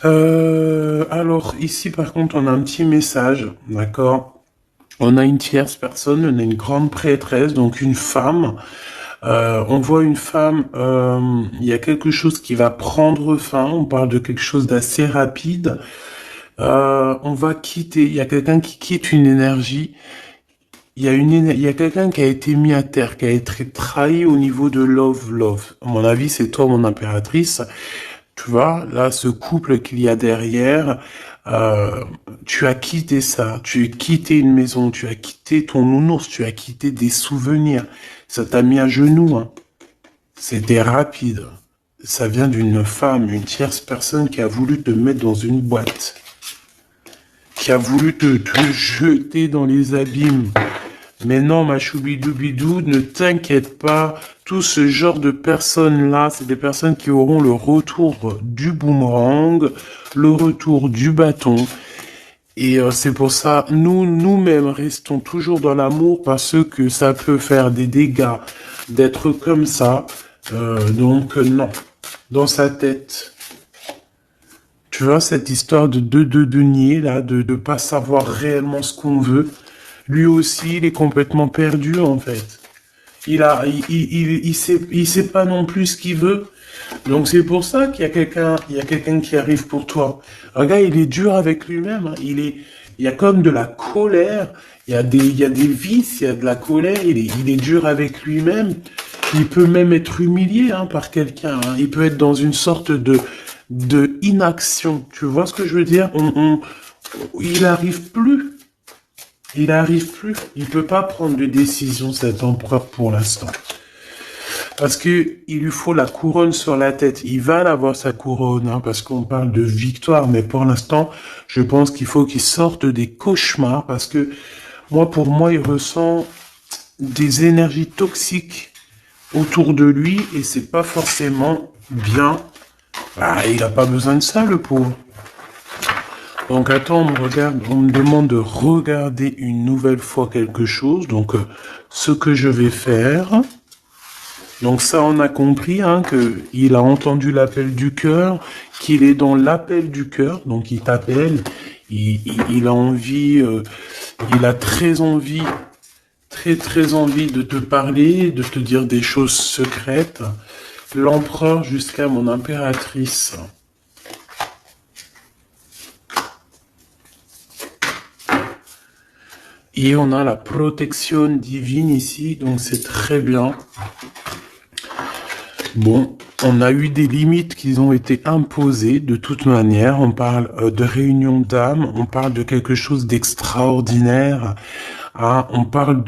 Alors ici par contre on a un petit message, d'accord? On a une tierce personne, on a une grande prêtresse, donc une femme. On voit une femme, il y a quelque chose qui va prendre fin, on parle de quelque chose d'assez rapide. On va quitter, il y a quelqu'un qui quitte une énergie. Il y a quelqu'un qui a été mis à terre, qui a été trahi au niveau de love. À mon avis, c'est toi, mon impératrice. Tu vois, là, ce couple qu'il y a derrière, tu as quitté ça, tu as quitté une maison, tu as quitté ton nounours, tu as quitté des souvenirs. Ça t'a mis à genoux, hein. C'était rapide. Ça vient d'une femme, une tierce personne qui a voulu te mettre dans une boîte, qui a voulu te jeter dans les abîmes. Mais non, ma choubidoubidou, ne t'inquiète pas. Tout ce genre de personnes-là, c'est des personnes qui auront le retour du boomerang, le retour du bâton. Et c'est pour ça, nous-mêmes, restons toujours dans l'amour parce que ça peut faire des dégâts d'être comme ça. Donc, non. Dans sa tête. Tu vois, cette histoire de nier, là, de pas savoir réellement ce qu'on veut. Lui aussi, il est complètement perdu, en fait. Il sait pas non plus ce qu'il veut. Donc c'est pour ça qu'il y a il y a quelqu'un qui arrive pour toi. Un gars, il est dur avec lui-même, hein. Il y a comme de la colère. Il y a des vices, il y a de la colère. Il est dur avec lui-même. Il peut même être humilié, hein, par quelqu'un, hein. Il peut être dans une sorte de inaction. Tu vois ce que je veux dire? Il arrive plus. Il arrive plus. Il peut pas prendre de décision, cet empereur, pour l'instant. Parce que il lui faut la couronne sur la tête. Il va avoir sa couronne, hein, parce qu'on parle de victoire, mais pour l'instant, je pense qu'il faut qu'il sorte des cauchemars, parce que pour moi, il ressent des énergies toxiques autour de lui, et c'est pas forcément bien. Ah, il a pas besoin de ça, le pauvre. Donc attends, on me demande de regarder une nouvelle fois quelque chose. Donc ce que je vais faire. Donc ça, on a compris, hein, que il a entendu l'appel du cœur, qu'il est dans l'appel du cœur. Donc il t'appelle, il a envie, il a très envie, très envie de te parler, de te dire des choses secrètes. L'empereur jusqu'à mon impératrice. Et on a la protection divine ici, donc c'est très bien. Bon, on a eu des limites qui ont été imposées de toute manière. On parle de réunion d'âme, on parle de quelque chose d'extraordinaire. Hein, on parle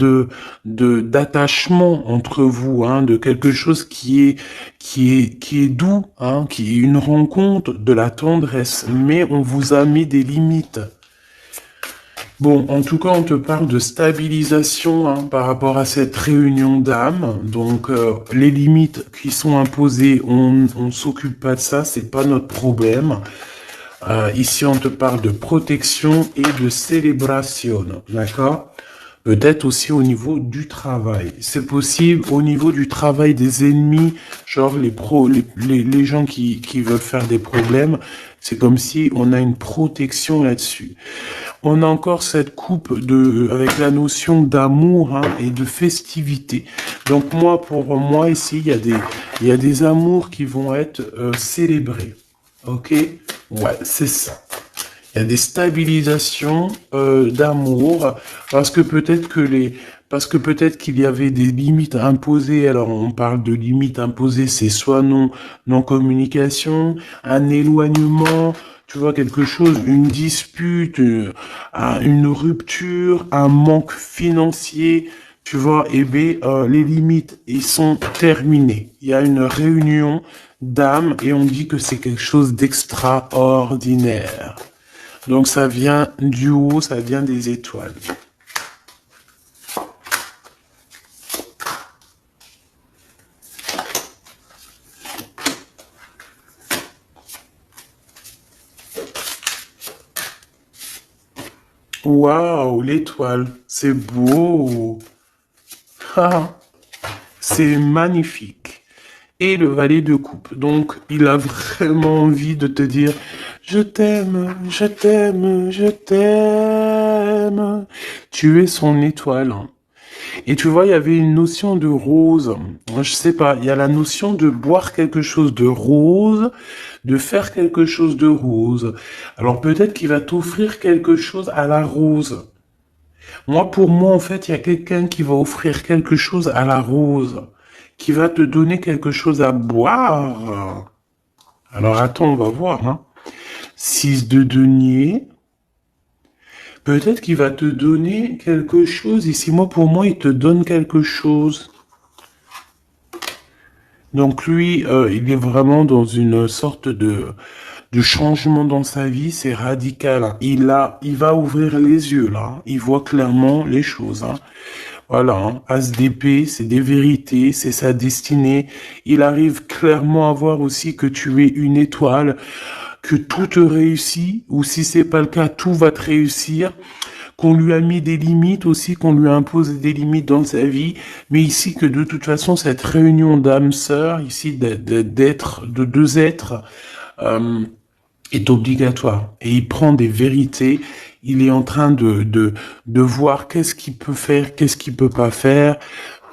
d'attachement entre vous, hein, de quelque chose qui est doux, hein, qui est une rencontre, de la tendresse. Mais on vous a mis des limites. Bon, en tout cas, on te parle de stabilisation, hein, par rapport à cette réunion d'âme. Donc, les limites qui sont imposées, on s'occupe pas de ça, c'est pas notre problème. Ici, on te parle de protection et de célébration, d'accord? Peut-être aussi au niveau du travail. C'est possible au niveau du travail des ennemis, genre les gens qui veulent faire des problèmes. C'est comme si on a une protection là-dessus. On a encore cette coupe avec la notion d'amour, hein, et de festivité. Donc pour moi ici, il y a des amours qui vont être célébrés. Ok? Ouais, c'est ça. Il y a des stabilisations d'amour, parce que peut-être qu'il y avait des limites imposées. Alors on parle de limites imposées, c'est soit non communication, un éloignement, tu vois, quelque chose, une dispute, une rupture, un manque financier, tu vois. Et bien les limites, ils sont terminées. Il y a une réunion d'âme et on dit que c'est quelque chose d'extraordinaire. Donc ça vient du haut, ça vient des étoiles. Waouh, l'étoile, c'est beau. Ah, c'est magnifique. Et le valet de coupe. Donc, il a vraiment envie de te dire, je t'aime, je t'aime, je t'aime. Tu es son étoile, hein. Et tu vois, il y avait une notion de rose. Je sais pas, il y a la notion de boire quelque chose de rose, de faire quelque chose de rose. Alors peut-être qu'il va t'offrir quelque chose à la rose. Pour moi, en fait, il y a quelqu'un qui va offrir quelque chose à la rose, qui va te donner quelque chose à boire. Alors attends, on va voir, hein. 6 de denier. Peut-être qu'il va te donner quelque chose. Ici, pour moi, il te donne quelque chose. Donc lui, il est vraiment dans une sorte de changement dans sa vie. C'est radical, hein. Il va ouvrir les yeux, là. Il voit clairement les choses, hein. Voilà, hein. As d'épée, c'est des vérités, c'est sa destinée. Il arrive clairement à voir aussi que tu es une étoile, que tout te réussit, ou si c'est pas le cas, tout va te réussir, qu'on lui a mis des limites aussi, qu'on lui a imposé des limites dans sa vie, mais ici que de toute façon, cette réunion d'âmes sœurs, ici, de deux êtres, est obligatoire. Et il prend des vérités, il est en train de voir qu'est-ce qu'il peut faire, qu'est-ce qu'il peut pas faire,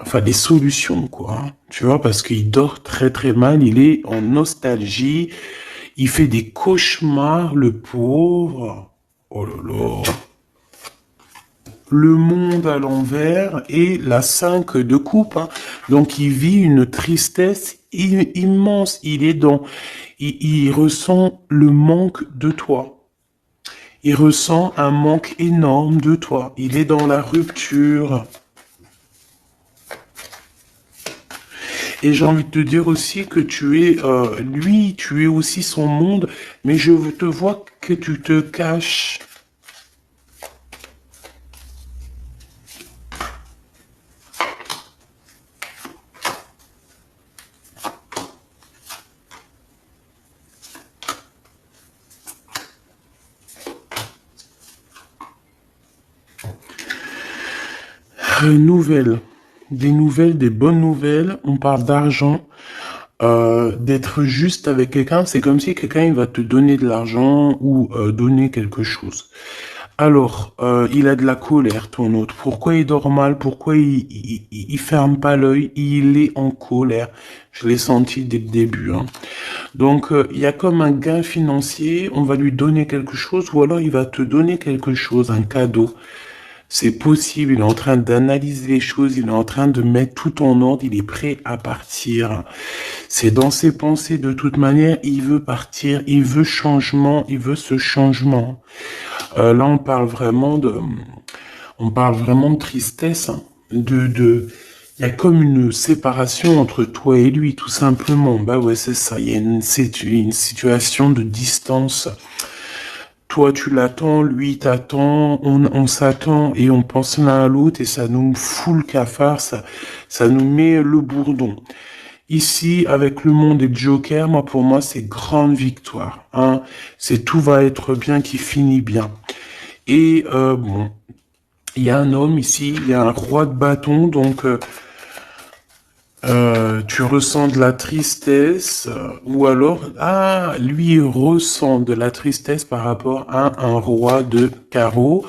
enfin des solutions quoi, hein. Tu vois, parce qu'il dort très très mal, il est en nostalgie, il fait des cauchemars, le pauvre. Oh là là. Le monde à l'envers et la 5 de coupe, hein. Donc il vit une tristesse immense, il ressent le manque de toi. Il ressent un manque énorme de toi. Il est dans la rupture. Et j'ai envie de te dire aussi que tu es, lui, tu es aussi son monde, mais je te vois que tu te caches. Nouvelles. Des nouvelles, des bonnes nouvelles. On parle d'argent. D'être juste avec quelqu'un, c'est comme si quelqu'un il va te donner de l'argent ou donner quelque chose. Alors, il a de la colère, ton autre. Pourquoi il dort mal? Pourquoi il ferme pas l'œil? Il est en colère. Je l'ai senti dès le début, hein. Donc, il y a comme un gain financier. On va lui donner quelque chose ou alors il va te donner quelque chose, un cadeau. C'est possible, il est en train d'analyser les choses, il est en train de mettre tout en ordre, il est prêt à partir. C'est dans ses pensées de toute manière, il veut partir, il veut changement, il veut ce changement. Là, on parle vraiment de tristesse, hein, il y a comme une séparation entre toi et lui, tout simplement. Bah ouais, c'est ça. Il y a une situation de distance. Toi, tu l'attends, lui t'attend, on s'attend et on pense l'un à l'autre et ça nous fout le cafard, ça nous met le bourdon. Ici, avec le monde et le Joker, moi, pour moi, c'est grande victoire, hein. C'est tout va être bien qui finit bien. Et bon, il y a un homme ici, il y a un roi de bâton, donc tu ressens de la tristesse, ou alors, ah, lui il ressent de la tristesse par rapport à un roi de carreau.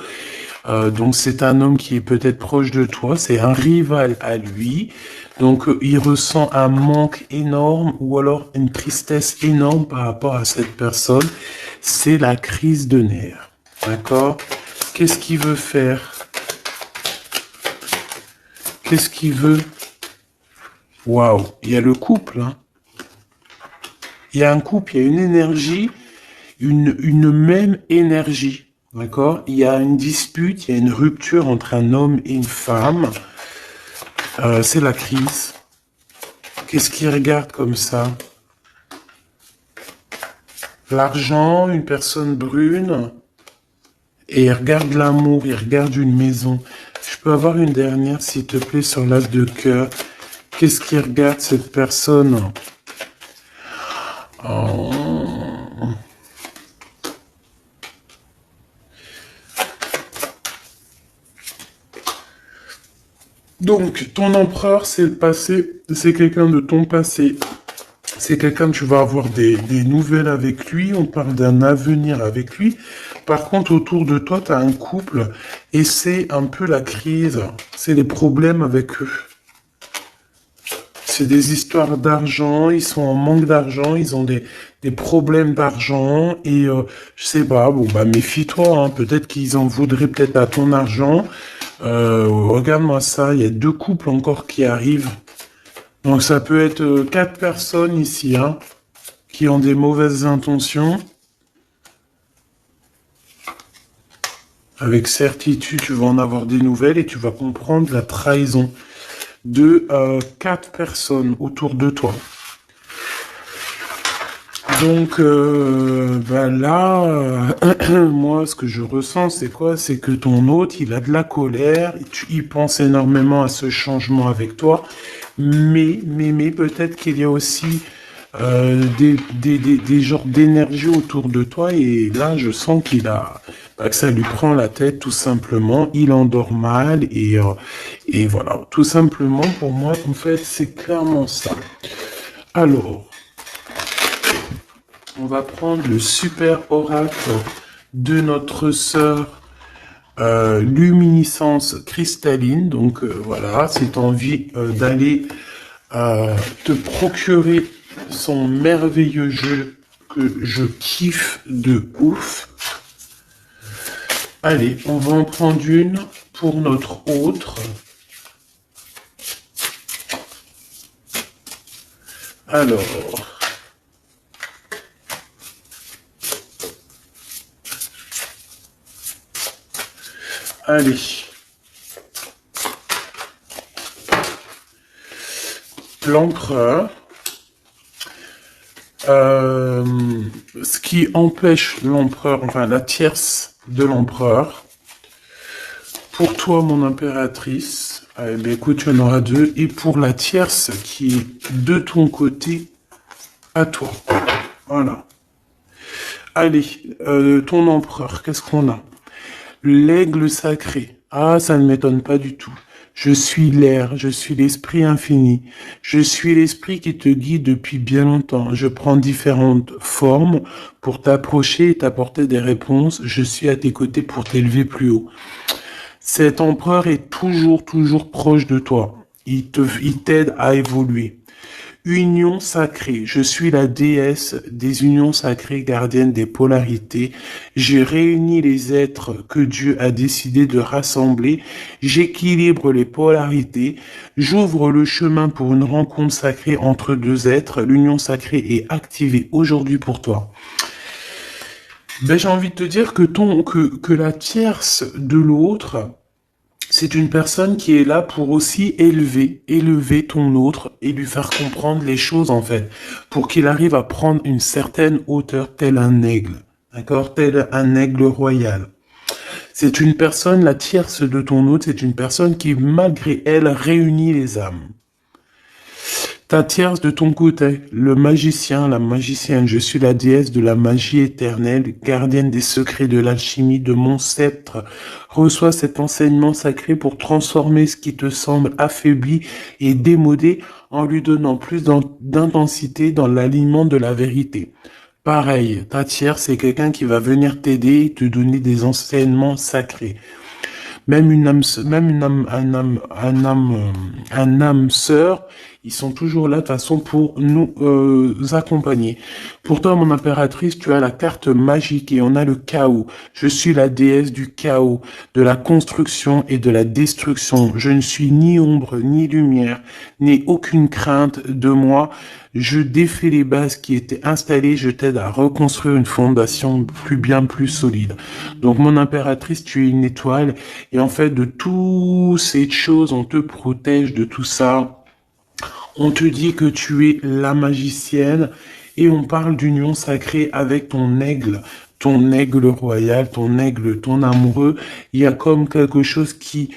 Donc c'est un homme qui est peut-être proche de toi, c'est un rival à lui. Donc il ressent un manque énorme ou alors une tristesse énorme par rapport à cette personne. C'est la crise de nerfs. D'accord? Qu'est-ce qu'il veut faire? Qu'est-ce qu'il veut? Waouh, il y a le couple, hein. Il y a un couple, il y a une énergie, une même énergie. D'accord? Il y a une dispute, il y a une rupture entre un homme et une femme. C'est la crise. Qu'est-ce qu'il regarde comme ça? L'argent, une personne brune. Et il regarde l'amour, il regarde une maison. Je peux avoir une dernière, s'il te plaît, sur l'as de cœur. Qu'est-ce qu'il regarde, cette personne? Oh. Donc, ton empereur, c'est le passé, c'est quelqu'un de ton passé. C'est quelqu'un, tu vas avoir des nouvelles avec lui, on parle d'un avenir avec lui. Par contre, autour de toi, tu as un couple et c'est un peu la crise, c'est les problèmes avec eux. C'est des histoires d'argent, ils sont en manque d'argent, ils ont des problèmes d'argent et je sais pas, bon bah méfie-toi, hein, peut-être qu'ils en voudraient peut-être à ton argent. Regarde-moi ça, il y a 2 couples encore qui arrivent. Donc ça peut être 4 personnes ici, hein, qui ont des mauvaises intentions. Avec certitude, tu vas en avoir des nouvelles et tu vas comprendre la trahison de 4 personnes autour de toi. Donc ben là, moi, ce que je ressens, c'est quoi? C'est que ton hôte, il a de la colère, il pense énormément à ce changement avec toi, mais peut-être qu'il y a aussi des genres d'énergie autour de toi, et là, je sens que ça lui prend la tête, tout simplement. Il endort mal, et voilà, tout simplement, pour moi, en fait, c'est clairement ça. Alors, on va prendre le super oracle de notre sœur luminescence cristalline. Donc voilà, si tu as envie d'aller te procurer son merveilleux jeu que je kiffe de ouf. Allez, on va en prendre une pour notre autre. Alors, allez. L'empereur. Ce qui empêche l'empereur, enfin la tierce de l'empereur. Pour toi, mon impératrice, eh bien, écoute, tu en auras deux. Et pour la tierce qui est de ton côté, à toi. Voilà. Allez, ton empereur, qu'est-ce qu'on a? L'aigle sacré. Ah, ça ne m'étonne pas du tout. Je suis l'air, je suis l'esprit infini. Je suis l'esprit qui te guide depuis bien longtemps. Je prends différentes formes pour t'approcher et t'apporter des réponses. Je suis à tes côtés pour t'élever plus haut. Cet empereur est toujours proche de toi. Il t'aide à évoluer. Union sacrée. Je suis la déesse des unions sacrées, gardienne des polarités. J'ai réuni les êtres que Dieu a décidé de rassembler. J'équilibre les polarités. J'ouvre le chemin pour une rencontre sacrée entre deux êtres. L'union sacrée est activée aujourd'hui pour toi. Ben, j'ai envie de te dire que la tierce de l'autre, c'est une personne qui est là pour aussi élever ton autre et lui faire comprendre les choses, en fait, pour qu'il arrive à prendre une certaine hauteur, tel un aigle, d'accord, tel un aigle royal. C'est une personne, la tierce de ton autre, c'est une personne qui, malgré elle, réunit les âmes. Ta tierce de ton côté, le magicien, la magicienne, je suis la déesse de la magie éternelle, gardienne des secrets de l'alchimie de mon sceptre. Reçois cet enseignement sacré pour transformer ce qui te semble affaibli et démodé en lui donnant plus d'intensité dans l'alignement de la vérité. Pareil, ta tierce, c'est quelqu'un qui va venir t'aider et te donner des enseignements sacrés. Même une âme, un âme sœur, ils sont toujours là de façon pour nous accompagner. Pour toi, mon impératrice, tu as la carte magique et on a le chaos. Je suis la déesse du chaos, de la construction et de la destruction. Je ne suis ni ombre ni lumière, n'ai aucune crainte de moi. Je défais les bases qui étaient installées, je t'aide à reconstruire une fondation bien plus solide. Donc mon impératrice, tu es une étoile et en fait de toutes ces choses, on te protège de tout ça. On te dit que tu es la magicienne et on parle d'union sacrée avec ton aigle royal, ton aigle, ton amoureux. Il y a comme quelque chose qui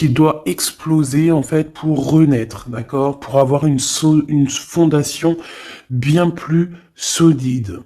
doit exploser en fait pour renaître, d'accord, pour avoir une fondation bien plus solide.